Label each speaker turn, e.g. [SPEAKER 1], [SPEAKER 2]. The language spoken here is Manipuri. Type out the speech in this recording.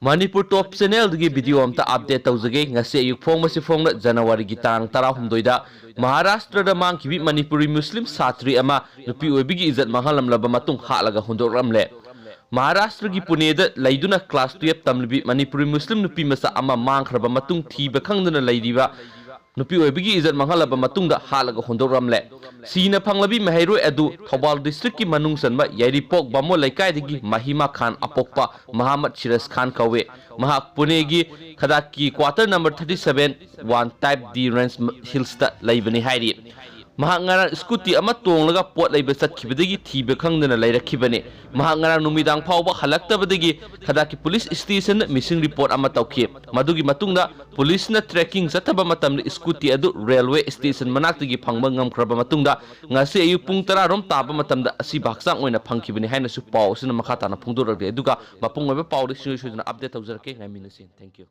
[SPEAKER 1] Manipur Top Channel की वीडियो अमता अपडेट तौजगे ngasi ayuk phongmasi phongna January gi tang 13 da Maharashtra da mangkibi Manipuri Muslim satri ama nupi oibigi izat mangalamlaba matung halaga hundoramle Maharashtra gi Pune da laiduna class 12 tamlibi Manipuri Muslim nupi masa ama mangkhraba matung thiba khangduna laidiba nupi oibigi izat mangalaba matung da halaga hundoramle Sina phanglabi mahairoi adu Thobal district ki manung sanba Yairipok Bamo laikai digi Mahima Khan apokpa Muhammad Shiraz Khan kawe Mahak Pune gi Khadaki quarter number 37 one type D range hills ta laibani hairi Mahak ngarang scooty ama tonglaga pot laiba satkibadagi thiba khangdana lairakibane Mahak ngarang numidang phawba halaktabadagi Khadaki police station missing report ama tawkhi madugi matungda police na tracking sataba matamna scooty adu railway station manaktagi phangba ngamkhraba matungda ngasi ayu pung 10 rom taba matamda asi baksang oina phangkibani haina su paw sina makha tana phungdorage aduga mapung oiba paw ri sinu suduna update tawjarake ngamina sin thank you